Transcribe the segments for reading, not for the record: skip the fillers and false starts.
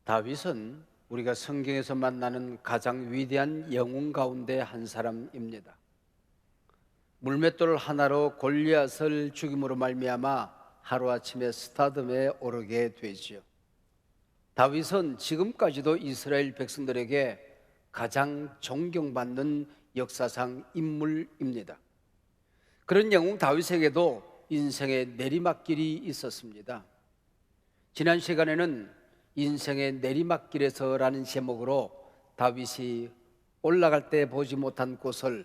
다윗은 우리가 성경에서 만나는 가장 위대한 영웅 가운데 한 사람입니다. 물맷돌 하나로 골리앗을 죽임으로 말미암아 하루아침에 스타덤에 오르게 되지요. 다윗은 지금까지도 이스라엘 백성들에게 가장 존경받는 역사상 인물입니다. 그런 영웅 다윗에게도 인생의 내리막길이 있었습니다. 지난 시간에는 인생의 내리막길에서라는 제목으로 다윗이 올라갈 때 보지 못한 곳을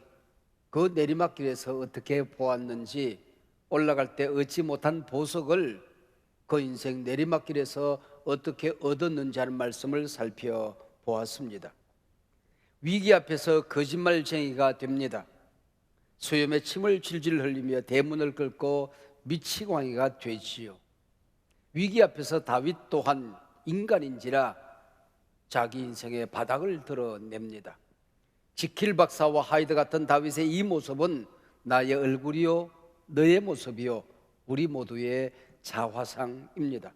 그 내리막길에서 어떻게 보았는지, 올라갈 때 얻지 못한 보석을 그 인생 내리막길에서 어떻게 얻었는지 하는 말씀을 살펴보았습니다. 위기 앞에서 거짓말쟁이가 됩니다. 수염에 침을 질질 흘리며 대문을 긁고 미치광이가 되지요. 위기 앞에서 다윗 또한 인간인지라 자기 인생의 바닥을 드러냅니다. 지킬 박사와 하이드 같은 다윗의 이 모습은 나의 얼굴이요 너의 모습이요 우리 모두의 자화상입니다.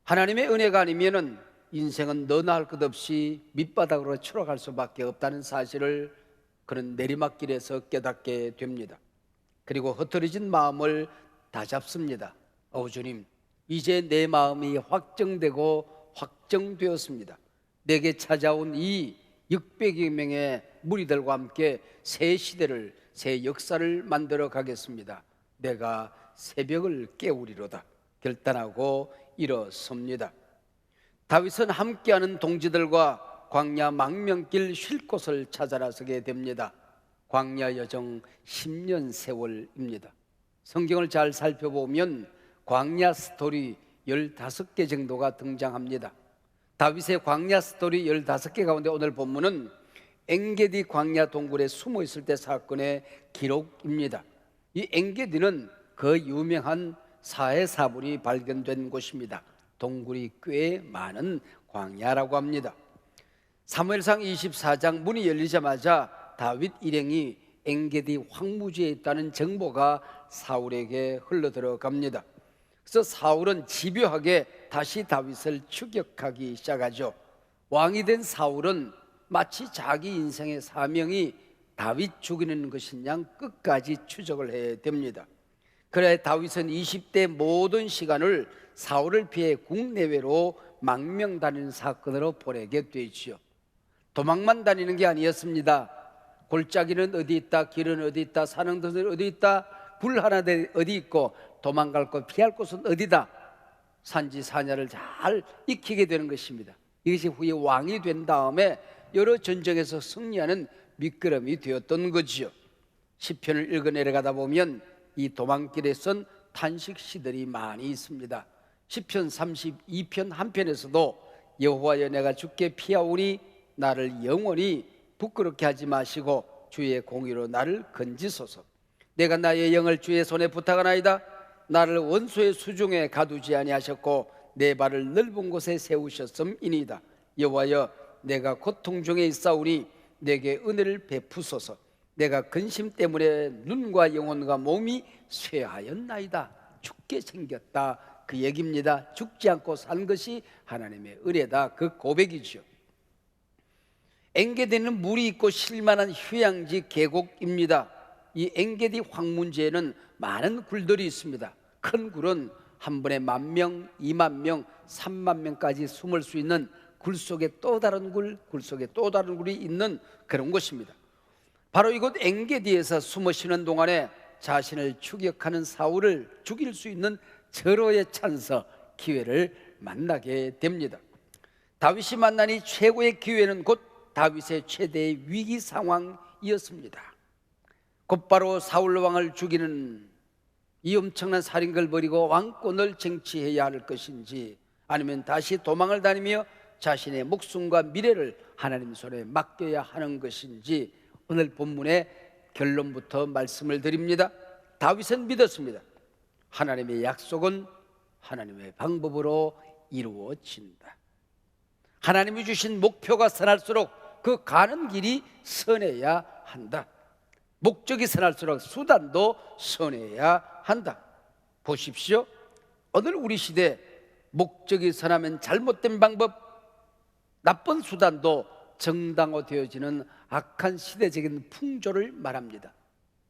하나님의 은혜가 아니면은 인생은 너나 할 것 없이 밑바닥으로 추락할 수밖에 없다는 사실을 그런 내리막길에서 깨닫게 됩니다. 그리고 흩어진 마음을 다잡습니다. 주님, 이제 내 마음이 확정되고 확정되었습니다. 내게 찾아온 이 600여 명의 무리들과 함께 새 시대를, 새 역사를 만들어 가겠습니다. 내가 새벽을 깨우리로다 결단하고 일어섭니다. 다윗은 함께하는 동지들과 광야 망명길 쉴 곳을 찾아 나서게 됩니다. 광야 여정 10년 세월입니다. 성경을 잘 살펴보면 광야 스토리 15개 정도가 등장합니다. 다윗의 광야 스토리 15개 가운데 오늘 본문은 엔게디 광야 동굴에 숨어 있을 때 사건의 기록입니다. 이 엔게디는 그 유명한 사해사분이 발견된 곳입니다. 동굴이 꽤 많은 광야라고 합니다. 사무엘상 24장 문이 열리자마자 다윗 일행이 엔게디 황무지에 있다는 정보가 사울에게 흘러들어갑니다. 그래서 사울은 집요하게 다시 다윗을 추격하기 시작하죠. 왕이 된 사울은 마치 자기 인생의 사명이 다윗 죽이는 것인 양 끝까지 추적을 해야 됩니다. 그래 다윗은 20대 모든 시간을 사울을 피해 국내외로 망명 다니는 사건으로 보내게 되지요. 도망만 다니는 게 아니었습니다. 골짜기는 어디 있다, 길은 어디 있다, 산행도는 어디 있다, 굴 하나 어디 있고 도망갈 곳, 피할 곳은 어디다, 산지 사냐를 잘 익히게 되는 것입니다. 이것이 후에 왕이 된 다음에 여러 전쟁에서 승리하는 미끄럼이 되었던 거지요. 시편을 읽어 내려가다 보면 이 도망길에 쓴 탄식시들이 많이 있습니다. 시편 32편 한편에서도 여호와여 내가 주께 피하오니 나를 영원히 부끄럽게 하지 마시고 주의 공의로 나를 건지소서. 내가 나의 영을 주의 손에 부탁하나이다. 나를 원수의 수중에 가두지 아니하셨고 내 발을 넓은 곳에 세우셨음이니이다. 여호와여 내가 고통 중에 있사오니 내게 은혜를 베푸소서. 내가 근심 때문에 눈과 영혼과 몸이 쇠하였나이다. 죽게 생겼다 그 얘기입니다. 죽지 않고 산 것이 하나님의 은혜다 그 고백이죠. 엔게디는 물이 있고 쉴만한 휴양지 계곡입니다. 이 엔게디 황문지에는 많은 굴들이 있습니다. 큰 굴은 한 번에 10,000명, 20,000명, 30,000명까지 숨을 수 있는 굴 속에 또 다른 굴, 굴 속에 또 다른 굴이 있는 그런 곳입니다. 바로 이곳 엔게디에서 숨어 쉬는 동안에 자신을 추격하는 사울을 죽일 수 있는 절호의 찬스, 기회를 만나게 됩니다. 다윗이 만난 이 최고의 기회는 곧 다윗의 최대의 위기 상황이었습니다. 곧바로 사울 왕을 죽이는 이 엄청난 살인을 벌이고 왕권을 쟁취해야 할 것인지, 아니면 다시 도망을 다니며 자신의 목숨과 미래를 하나님 손에 맡겨야 하는 것인지, 오늘 본문의 결론부터 말씀을 드립니다. 다윗은 믿었습니다. 하나님의 약속은 하나님의 방법으로 이루어진다. 하나님이 주신 목표가 선할수록 그 가는 길이 선해야 한다. 목적이 선할수록 수단도 선해야 한다. 보십시오. 오늘 우리 시대 목적이 선하면 잘못된 방법, 나쁜 수단도 정당화되어지는 악한 시대적인 풍조를 말합니다.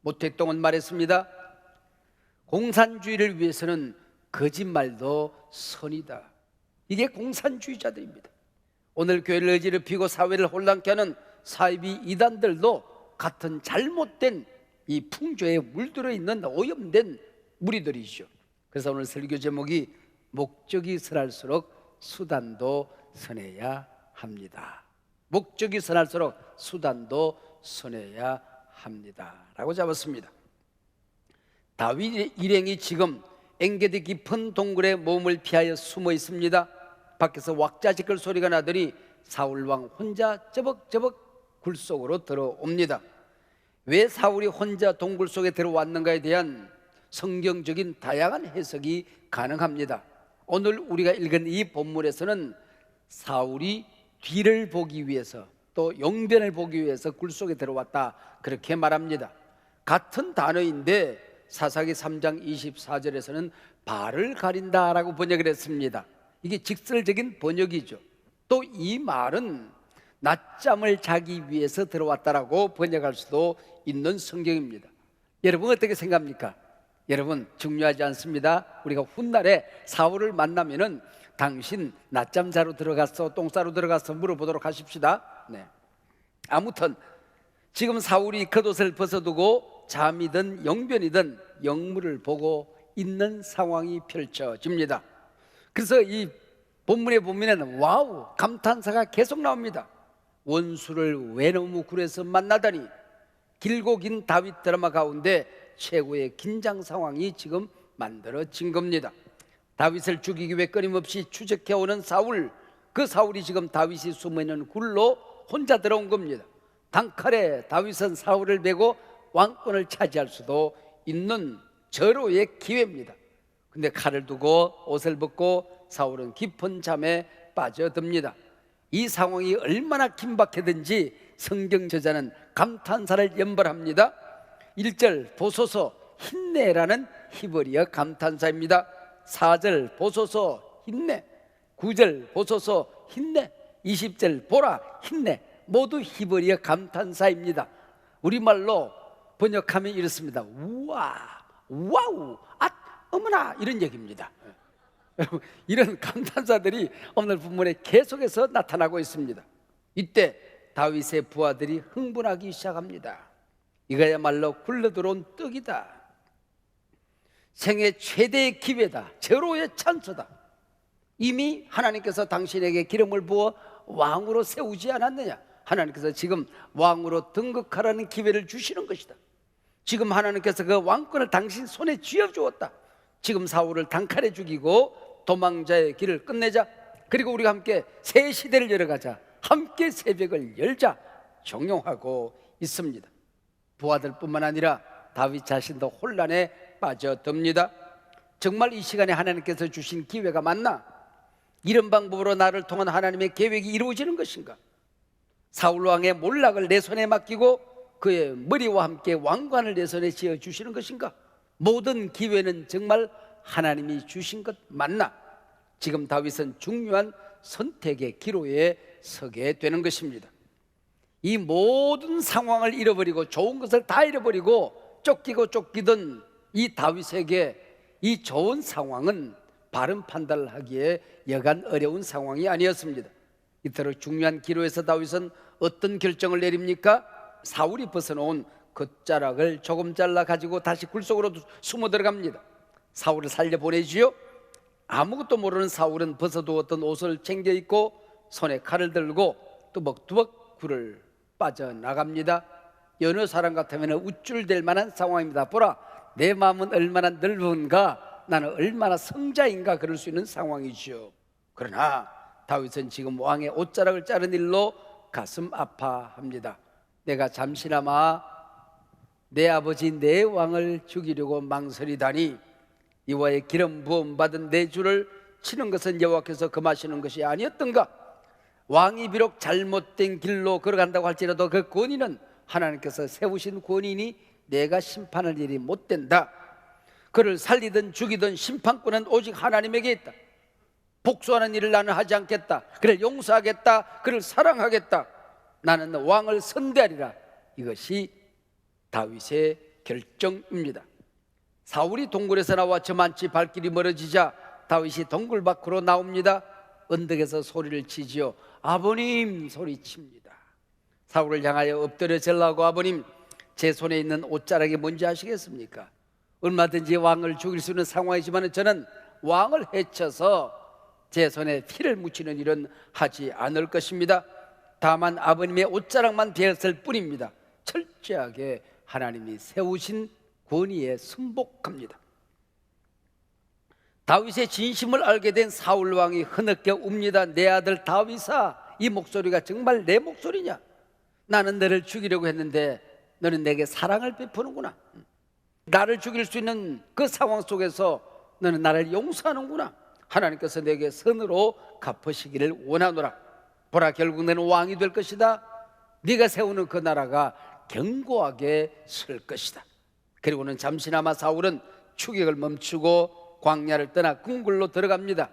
모택동은 말했습니다. 공산주의를 위해서는 거짓말도 선이다. 이게 공산주의자들입니다. 오늘 교회를 어지럽히고 사회를 혼란케 하는 사이비 이단들도 같은 잘못된 이 풍조에 물들어 있는 오염된 무리들이죠. 그래서 오늘 설교 제목이 목적이 선할수록 수단도 선해야 합니다. 목적이 선할수록 수단도 선해야 합니다 라고 잡았습니다. 다윗 일행이 지금 엔게디 깊은 동굴에 몸을 피하여 숨어 있습니다. 밖에서 왁자지껄 소리가 나더니 사울왕 혼자 저벅저벅 굴 속으로 들어옵니다. 왜 사울이 혼자 동굴 속에 들어왔는가에 대한 성경적인 다양한 해석이 가능합니다. 오늘 우리가 읽은 이 본문에서는 사울이 뒤를 보기 위해서 또 용변을 보기 위해서 굴 속에 들어왔다 그렇게 말합니다. 같은 단어인데 사사기 3장 24절에서는 발을 가린다라고 번역을 했습니다. 이게 직설적인 번역이죠. 또 이 말은 낮잠을 자기 위해서 들어왔다라고 번역할 수도 있는 성경입니다. 여러분 어떻게 생각합니까? 여러분 중요하지 않습니다. 우리가 훗날에 사울을 만나면은 당신 낮잠 자러 들어갔어, 똥 싸러 들어갔어 물어보도록 하십시다. 네. 아무튼 지금 사울이 겉옷을 벗어두고 잠이든 영변이든 영물을 보고 있는 상황이 펼쳐집니다. 그래서 이 본문에 보면은 와우 감탄사가 계속 나옵니다. 원수를 외놈의 굴에서 만나다니. 길고 긴 다윗 드라마 가운데 최고의 긴장 상황이 지금 만들어진 겁니다. 다윗을 죽이기 위해 끊임없이 추적해오는 사울, 그 사울이 지금 다윗이 숨어있는 굴로 혼자 들어온 겁니다. 단칼에 다윗은 사울을 메고 왕권을 차지할 수도 있는 절호의 기회입니다. 근데 칼을 두고 옷을 벗고 사울은 깊은 잠에 빠져듭니다. 이 상황이 얼마나 긴박하든지 성경 저자는 감탄사를 연발합니다. 1절 보소서 힘내라는 히브리어 감탄사입니다. 4절 보소서 힘내, 9절 보소서 힘내, 20절 보라 힘내, 모두 히브리어 감탄사입니다. 우리말로 번역하면 이렇습니다. 우와, 와우, 아, 어머나 이런 얘기입니다. 여러분 이런 감탄사들이 오늘 본문에 계속해서 나타나고 있습니다. 이때 다윗의 부하들이 흥분하기 시작합니다. 이거야말로 굴러들어온 떡이다. 생애 최대의 기회다. 절호의 찬스다. 이미 하나님께서 당신에게 기름을 부어 왕으로 세우지 않았느냐. 하나님께서 지금 왕으로 등극하라는 기회를 주시는 것이다. 지금 하나님께서 그 왕권을 당신 손에 쥐어주었다. 지금 사울을 단칼에 죽이고 도망자의 길을 끝내자. 그리고 우리가 함께 새 시대를 열어가자. 함께 새벽을 열자. 종용하고 있습니다. 부하들뿐만 아니라 다윗 자신도 혼란에 빠져듭니다. 정말 이 시간에 하나님께서 주신 기회가 맞나? 이런 방법으로 나를 통한 하나님의 계획이 이루어지는 것인가? 사울 왕의 몰락을 내 손에 맡기고 그의 머리와 함께 왕관을 내 손에 쥐어주시는 것인가? 모든 기회는 정말 하나님이 주신 것 맞나? 지금 다윗은 중요한 선택의 기로에 서게 되는 것입니다. 이 모든 상황을 잃어버리고 좋은 것을 다 잃어버리고 쫓기고 쫓기던 이 다윗에게 이 좋은 상황은 바른 판단을 하기에 여간 어려운 상황이 아니었습니다. 이토록 중요한 기로에서 다윗은 어떤 결정을 내립니까? 사울이 벗어놓은 겉자락을 조금 잘라 가지고 다시 굴속으로 숨어 들어갑니다. 사울을 살려보내지요. 아무것도 모르는 사울은 벗어두었던 옷을 챙겨 입고 손에 칼을 들고 뚜벅뚜벅 굴을 빠져나갑니다. 여느 사람 같으면 우쭐댈 만한 상황입니다. 보라, 내 마음은 얼마나 넓은가, 나는 얼마나 성자인가, 그럴 수 있는 상황이죠. 그러나 다윗은 지금 왕의 옷자락을 자른 일로 가슴 아파합니다. 내가 잠시나마 내 아버지 내 왕을 죽이려고 망설이다니, 이와의 기름 부음 받은 내 주를 치는 것은 여호와께서 금하시는 것이 아니었던가? 왕이 비록 잘못된 길로 걸어간다고 할지라도 그 권위는 하나님께서 세우신 권위니 내가 심판할 일이 못 된다. 그를 살리든 죽이든 심판권은 오직 하나님에게 있다. 복수하는 일을 나는 하지 않겠다. 그를 용서하겠다. 그를 사랑하겠다. 나는 왕을 선대하리라. 이것이 다윗의 결정입니다. 사울이 동굴에서 나와 저만치 발길이 멀어지자 다윗이 동굴 밖으로 나옵니다. 언덕에서 소리를 치지요. 아버님 소리칩니다. 사울을 향하여 엎드려 절라고, 아버님, 제 손에 있는 옷자락이 뭔지 아시겠습니까? 얼마든지 왕을 죽일 수 있는 상황이지만 저는 왕을 해쳐서 제 손에 피를 묻히는 일은 하지 않을 것입니다. 다만 아버님의 옷자락만 베었을 뿐입니다. 철저하게 하나님이 세우신 권위에 순복합니다. 다윗의 진심을 알게 된 사울 왕이 흐느껴 웁니다. 내 아들 다윗아, 이 목소리가 정말 내 목소리냐? 나는 너를 죽이려고 했는데 너는 내게 사랑을 베푸는구나. 나를 죽일 수 있는 그 상황 속에서 너는 나를 용서하는구나. 하나님께서 내게 선으로 갚으시기를 원하노라. 보라, 결국 너는 왕이 될 것이다. 네가 세우는 그 나라가 견고하게 설 것이다. 그리고는 잠시나마 사울은 추격을 멈추고 광야를 떠나 궁궐로 들어갑니다.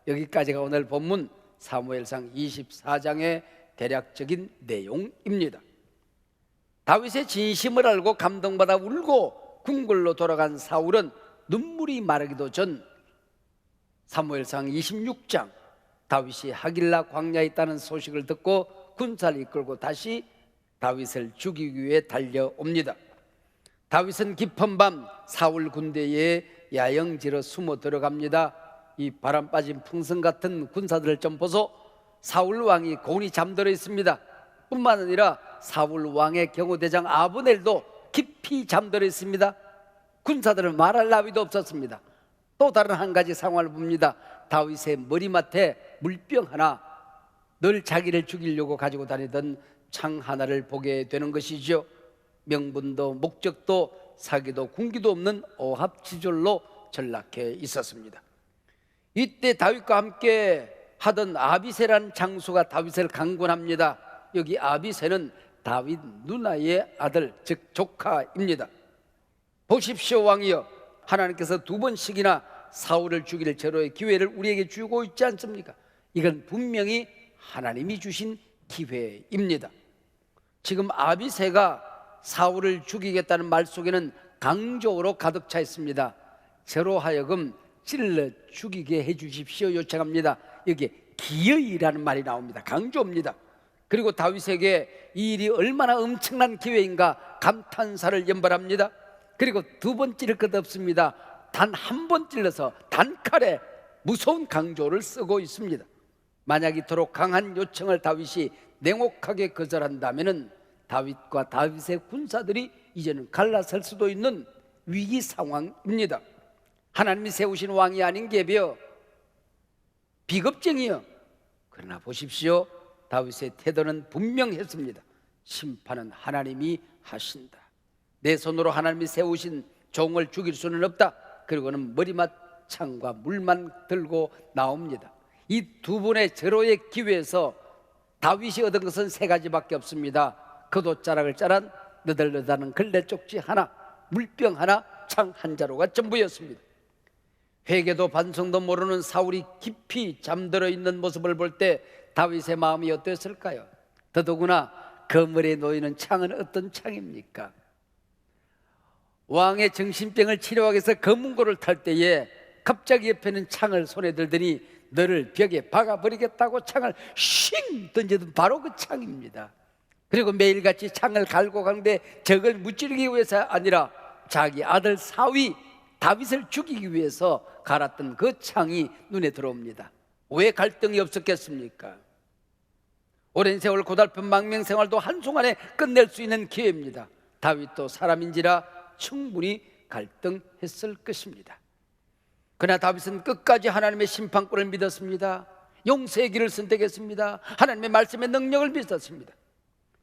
여기까지가 오늘 본문 사무엘상 24장의 대략적인 내용입니다. 다윗의 진심을 알고 감동받아 울고 궁궐로 돌아간 사울은 눈물이 마르기도 전 사무엘상 26장 다윗이 하길라 광야에 있다는 소식을 듣고 군사를 이끌고 다시 다윗을 죽이기 위해 달려옵니다. 다윗은 깊은 밤 사울 군대에 야영지로 숨어 들어갑니다. 이 바람 빠진 풍선 같은 군사들을 좀 보소. 사울 왕이 곤히 잠들어 있습니다. 뿐만 아니라 사울 왕의 경호대장 아브넬도 깊이 잠들어 있습니다. 군사들은 말할 나위도 없었습니다. 또 다른 한 가지 상황을 봅니다. 다윗의 머리맡에 물병 하나, 늘 자기를 죽이려고 가지고 다니던 창 하나를 보게 되는 것이죠. 명분도 목적도 사기도 군기도 없는 오합지졸로 전락해 있었습니다. 이때 다윗과 함께 하던 아비새라는 장수가 다윗을 강권합니다. 여기 아비새는 다윗 누나의 아들, 즉 조카입니다. 보십시오 왕이여, 하나님께서 두 번씩이나 사울을 죽일 제로의 기회를 우리에게 주고 있지 않습니까? 이건 분명히 하나님이 주신 기회입니다. 지금 아비새가 사울을 죽이겠다는 말 속에는 강조로 가득 차 있습니다. 저로 하여금 찔러 죽이게 해주십시오 요청합니다. 여기에 기어이라는 말이 나옵니다. 강조입니다. 그리고 다윗에게 이 일이 얼마나 엄청난 기회인가 감탄사를 연발합니다. 그리고 두 번 찌를 것 없습니다. 단 한 번 찔러서 단칼에 무서운 강조를 쓰고 있습니다. 만약 이토록 강한 요청을 다윗이 냉혹하게 거절한다면 다윗과 다윗의 군사들이 이제는 갈라설 수도 있는 위기 상황입니다. 하나님이 세우신 왕이 아닌 게벼 비겁쟁이여. 그러나 보십시오, 다윗의 태도는 분명했습니다. 심판은 하나님이 하신다. 내 손으로 하나님이 세우신 종을 죽일 수는 없다. 그리고는 머리맡 창과 물만 들고 나옵니다. 이 두 번의 절호의 기회에서 다윗이 얻은 것은 세 가지밖에 없습니다. 겉옷자락을 자란 너덜너덜한 걸레 쪽지 하나, 물병 하나, 창 한 자루가 전부였습니다. 회개도 반성도 모르는 사울이 깊이 잠들어 있는 모습을 볼 때 다윗의 마음이 어땠을까요? 더더구나 그물에 놓이는 창은 어떤 창입니까? 왕의 정신병을 치료하기 위해서 검은고를 탈 때에 갑자기 옆에는 창을 손에 들더니 너를 벽에 박아버리겠다고 창을 쉥 던지던 바로 그 창입니다. 그리고 매일같이 창을 갈고 가는데 적을 무찌르기 위해서 아니라 자기 아들 사위 다윗을 죽이기 위해서 갈았던 그 창이 눈에 들어옵니다. 왜 갈등이 없었겠습니까? 오랜 세월 고달픈 망명 생활도 한순간에 끝낼 수 있는 기회입니다. 다윗도 사람인지라 충분히 갈등했을 것입니다. 그러나 다윗은 끝까지 하나님의 심판권을 믿었습니다. 용서의 길을 선택했습니다. 하나님의 말씀의 능력을 믿었습니다.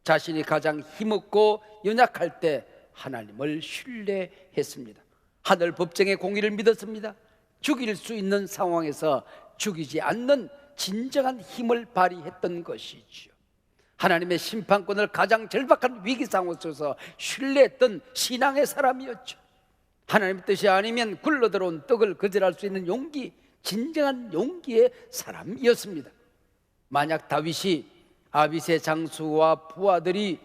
자신이 가장 힘없고 연약할 때 하나님을 신뢰했습니다. 하늘 법정의 공의를 믿었습니다. 죽일 수 있는 상황에서 죽이지 않는 진정한 힘을 발휘했던 것이지요. 하나님의 심판권을 가장 절박한 위기 상황 속에서 신뢰했던 신앙의 사람이었죠. 하나님의 뜻이 아니면 굴러들어온 떡을 거절할 수 있는 용기, 진정한 용기의 사람이었습니다. 만약 다윗이 아빗의 장수와 부하들이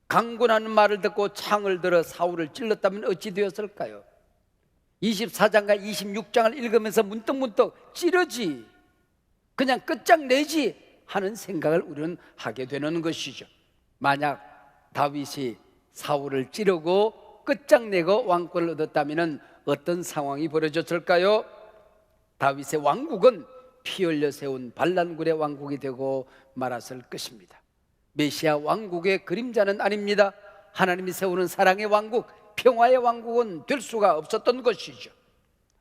강권하는 말을 듣고 창을 들어 사울을 찔렀다면 어찌 되었을까요? 24장과 26장을 읽으면서 문득문득 찌르지, 그냥 끝장내지 하는 생각을 우리는 하게 되는 것이죠. 만약 다윗이 사울을 찌르고 끝장내고 왕권을 얻었다면 어떤 상황이 벌어졌을까요? 다윗의 왕국은 피 흘려 세운 반란군의 왕국이 되고 말았을 것입니다. 메시아 왕국의 그림자는 아닙니다. 하나님이 세우는 사랑의 왕국, 평화의 왕국은 될 수가 없었던 것이죠.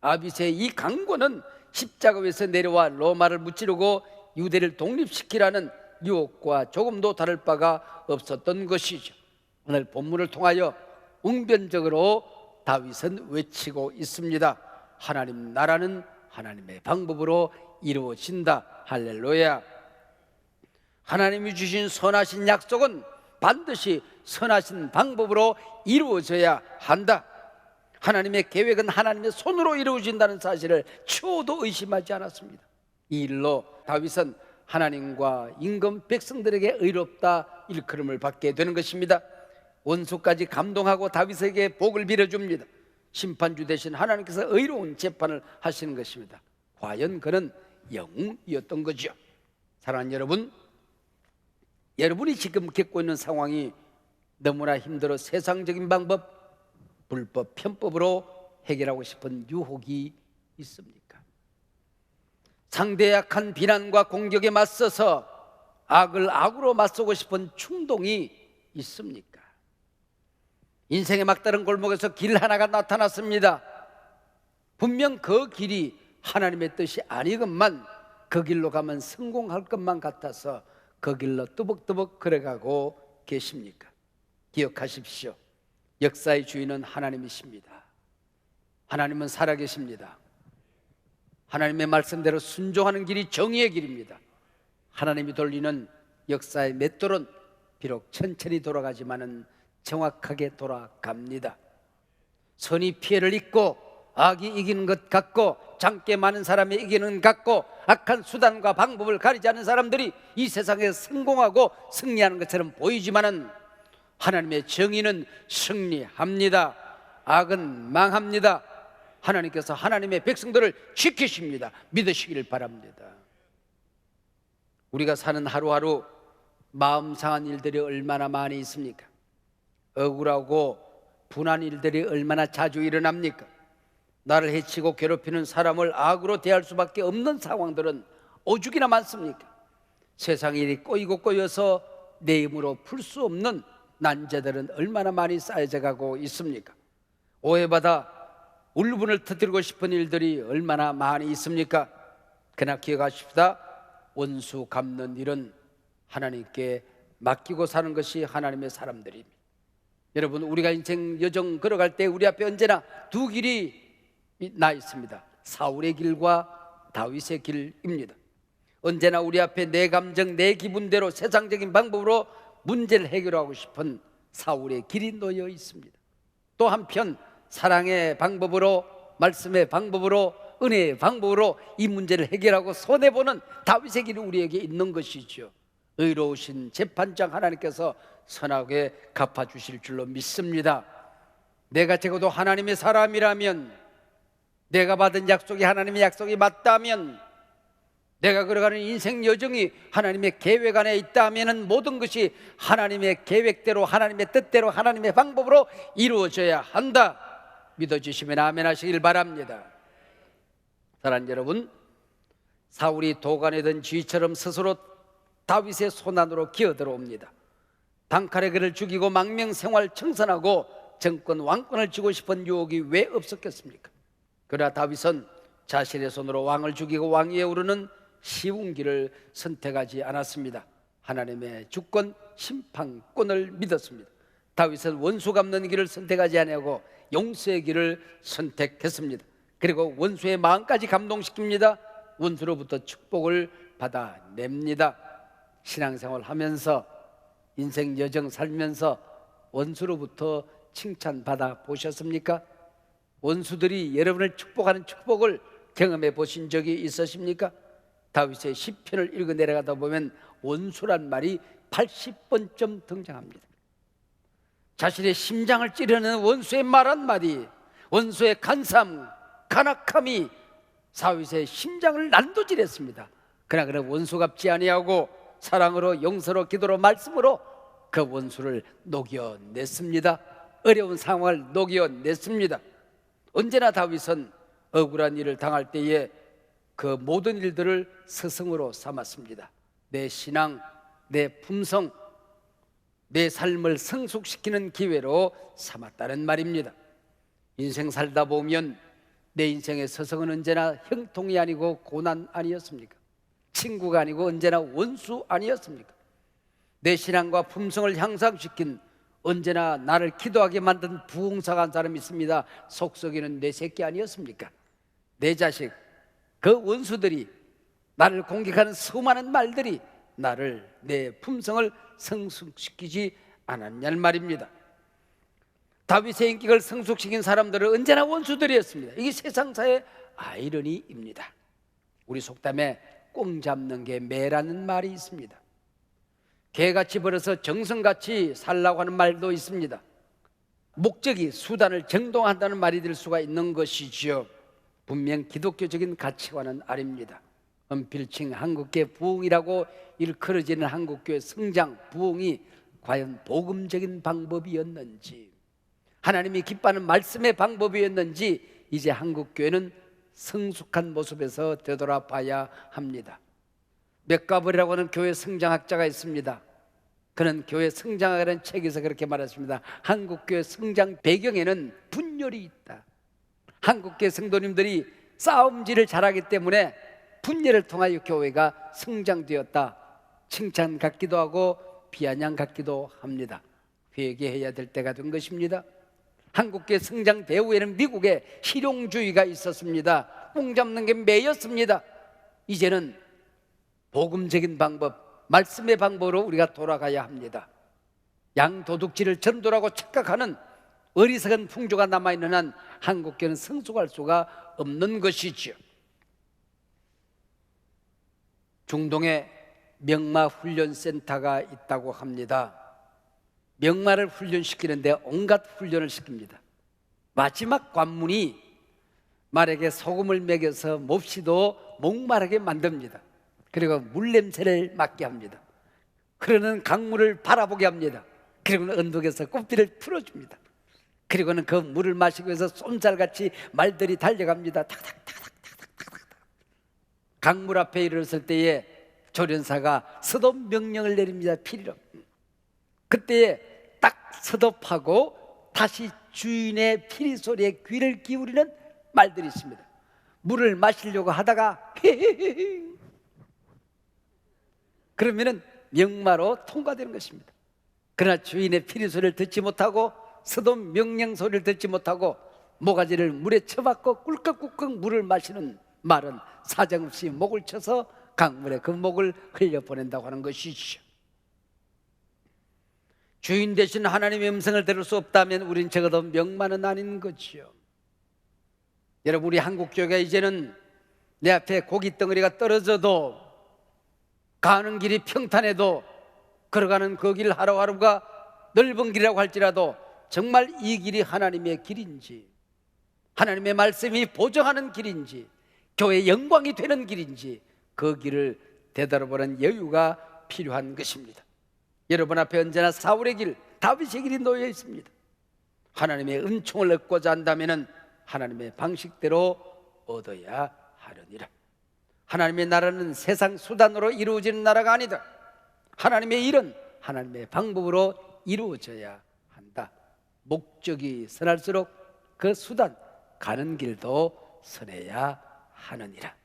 아빗의 이 강권은 십자가 위에서 내려와 로마를 무찌르고 유대를 독립시키라는 유혹과 조금도 다를 바가 없었던 것이죠. 오늘 본문을 통하여 웅변적으로 다윗은 외치고 있습니다. 하나님 나라는 하나님의 방법으로 이루어진다. 할렐루야. 하나님이 주신 선하신 약속은 반드시 선하신 방법으로 이루어져야 한다. 하나님의 계획은 하나님의 손으로 이루어진다는 사실을 추호도 의심하지 않았습니다. 이 일로 다윗은 하나님과 임금 백성들에게 의롭다 일컬음을 받게 되는 것입니다. 원수까지 감동하고 다윗에게 복을 빌어줍니다. 심판주 대신 하나님께서 의로운 재판을 하시는 것입니다. 과연 그는 영웅이었던 거죠. 사랑하는 여러분, 여러분이 지금 겪고 있는 상황이 너무나 힘들어 세상적인 방법, 불법, 편법으로 해결하고 싶은 유혹이 있습니까? 상대의 약한 비난과 공격에 맞서서 악을 악으로 맞서고 싶은 충동이 있습니까? 인생의 막다른 골목에서 길 하나가 나타났습니다. 분명 그 길이 하나님의 뜻이 아니건만 그 길로 가면 성공할 것만 같아서 그 길로 뚜벅뚜벅 걸어가고 계십니까? 기억하십시오. 역사의 주인은 하나님이십니다. 하나님은 살아계십니다. 하나님의 말씀대로 순종하는 길이 정의의 길입니다. 하나님이 돌리는 역사의 맷돌은 비록 천천히 돌아가지만은 정확하게 돌아갑니다. 선이 피해를 입고 악이 이기는 것 같고 장께 많은 사람이 이기는 것 같고 악한 수단과 방법을 가리지 않는 사람들이 이 세상에 성공하고 승리하는 것처럼 보이지만은 하나님의 정의는 승리합니다. 악은 망합니다. 하나님께서 하나님의 백성들을 지키십니다. 믿으시길 바랍니다. 우리가 사는 하루하루 마음 상한 일들이 얼마나 많이 있습니까? 억울하고 분한 일들이 얼마나 자주 일어납니까? 나를 해치고 괴롭히는 사람을 악으로 대할 수밖에 없는 상황들은 오죽이나 많습니까? 세상 일이 꼬이고 꼬여서 내 힘으로 풀 수 없는 난제들은 얼마나 많이 쌓여져 가고 있습니까? 오해받아 울분을 터뜨리고 싶은 일들이 얼마나 많이 있습니까? 그러나 기억하십시다. 원수 갚는 일은 하나님께 맡기고 사는 것이 하나님의 사람들입니다. 여러분, 우리가 인생 여정 걸어갈 때 우리 앞에 언제나 두 길이 나 있습니다. 사울의 길과 다윗의 길입니다. 언제나 우리 앞에 내 감정, 내 기분대로 세상적인 방법으로 문제를 해결하고 싶은 사울의 길이 놓여 있습니다. 또 한편 사랑의 방법으로, 말씀의 방법으로, 은혜의 방법으로 이 문제를 해결하고 손해보는 다윗의 길이 우리에게 있는 것이죠. 의로우신 재판장 하나님께서 선하게 갚아주실 줄로 믿습니다. 내가 적어도 하나님의 사람이라면, 내가 받은 약속이 하나님의 약속이 맞다면, 내가 걸어가는 인생 여정이 하나님의 계획 안에 있다면 모든 것이 하나님의 계획대로, 하나님의 뜻대로, 하나님의 방법으로 이루어져야 한다. 믿어주시면 아멘 하시길 바랍니다. 사랑하는 여러분, 사울이 도간에 든 쥐처럼 스스로 다윗의 손안으로 기어들어옵니다. 단칼에 그를 죽이고 망명생활 청산하고 정권 왕권을 쥐고 싶은 유혹이 왜 없었겠습니까? 그러나 다윗은 자신의 손으로 왕을 죽이고 왕위에 오르는 쉬운 길을 선택하지 않았습니다. 하나님의 주권, 심판권을 믿었습니다. 다윗은 원수 갚는 길을 선택하지 아니하고 용서의 길을 선택했습니다. 그리고 원수의 마음까지 감동시킵니다. 원수로부터 축복을 받아냅니다. 신앙생활 하면서, 인생 여정 살면서 원수로부터 칭찬받아 보셨습니까? 원수들이 여러분을 축복하는 축복을 경험해 보신 적이 있으십니까? 다윗의 시편을 읽어 내려가다 보면 원수란 말이 80번쯤 등장합니다. 자신의 심장을 찌르는 원수의 말 한마디, 원수의 간삼, 간악함이 다윗의 심장을 난도질했습니다. 그러나 그는 원수갑지 아니하고 사랑으로, 용서로, 기도로, 말씀으로 그 원수를 녹여냈습니다. 어려운 상황을 녹여냈습니다. 언제나 다윗은 억울한 일을 당할 때에 그 모든 일들을 스승으로 삼았습니다. 내 신앙, 내 품성, 내 삶을 성숙시키는 기회로 삼았다는 말입니다. 인생 살다 보면 내 인생의 스승은 언제나 형통이 아니고 고난 아니었습니까? 친구가 아니고 언제나 원수 아니었습니까? 내 신앙과 품성을 향상시킨, 언제나 나를 기도하게 만든 부흥사가 한 사람이 있습니다. 속썩이는 내 새끼 아니었습니까? 내 자식, 그 원수들이, 나를 공격하는 수많은 말들이 나를, 내 품성을 성숙시키지 않았냐는 말입니다. 다윗의 인격을 성숙시킨 사람들은 언제나 원수들이었습니다. 이게 세상사의 아이러니입니다. 우리 속담에 꽁 잡는 게 매라는 말이 있습니다. 개같이 벌어서 정성같이 살라고 하는 말도 있습니다. 목적이 수단을 정동한다는 말이 될 수가 있는 것이지요. 분명 기독교적인 가치관은 아닙니다. 은필칭 한국교회 부흥이라고 일컬어지는 한국교회 성장, 부흥이 과연 복음적인 방법이었는지, 하나님이 기뻐하는 말씀의 방법이었는지 이제 한국교회는 성숙한 모습에서 되돌아봐야 합니다. 맥가벌이라고 하는 교회 성장학자가 있습니다. 그는 교회 성장학이라는 책에서 그렇게 말했습니다. 한국교회 성장 배경에는 분열이 있다. 한국교회 성도님들이 싸움질을 잘하기 때문에 분열을 통하여 교회가 성장되었다. 칭찬 같기도 하고 비아냥 같기도 합니다. 회개해야 될 때가 된 것입니다. 한국교회 성장 배후에는 미국의 실용주의가 있었습니다. 뽕 잡는 게 매였습니다. 이제는 복음적인 방법, 말씀의 방법으로 우리가 돌아가야 합니다. 양도둑질을 전도라고 착각하는 어리석은 풍조가 남아있는 한 한국교회는 성숙할 수가 없는 것이지요. 중동에 명마훈련센터가 있다고 합니다. 명마를 훈련시키는데 온갖 훈련을 시킵니다. 마지막 관문이 말에게 소금을 먹여서 몹시도 목마르게 만듭니다. 그리고 물냄새를 맡게 합니다. 그러는 강물을 바라보게 합니다. 그리고는 언덕에서 꼽비를 풀어줍니다. 그리고는 그 물을 마시기 위해서 쏜살같이 말들이 달려갑니다. 탁탁탁탁탁탁탁. 강물 앞에 이르렀을 때에 조련사가 서독 명령을 내립니다. 피리로. 그때에 딱 서독하고 다시 주인의 피리 소리에 귀를 기울이는 말들이 있습니다. 물을 마시려고 하다가 그러면은 명마로 통과되는 것입니다. 그러나 주인의 피리 소리를 듣지 못하고 서독 명령 소리를 듣지 못하고 모가지를 물에 쳐박고 꿀꺽꿀꺽 물을 마시는 말은 사정없이 목을 쳐서 강물에 그 목을 흘려보낸다고 하는 것이죠. 주인 대신 하나님의 음성을 들을 수 없다면 우린 적어도 명마는 아닌 거지요. 여러분, 우리 한국교회가 이제는 내 앞에 고기 덩어리가 떨어져도, 가는 길이 평탄해도, 걸어가는 그 길 하루하루가 넓은 길이라고 할지라도 정말 이 길이 하나님의 길인지, 하나님의 말씀이 보정하는 길인지, 교회의 영광이 되는 길인지 그 길을 되돌아보는 여유가 필요한 것입니다. 여러분 앞에 언제나 사울의 길, 다윗의 길이 놓여 있습니다. 하나님의 은총을 얻고자 한다면 하나님의 방식대로 얻어야 하려니라. 하나님의 나라는 세상 수단으로 이루어지는 나라가 아니다. 하나님의 일은 하나님의 방법으로 이루어져야 한다. 목적이 선할수록 그 수단, 가는 길도 선해야 하느니라.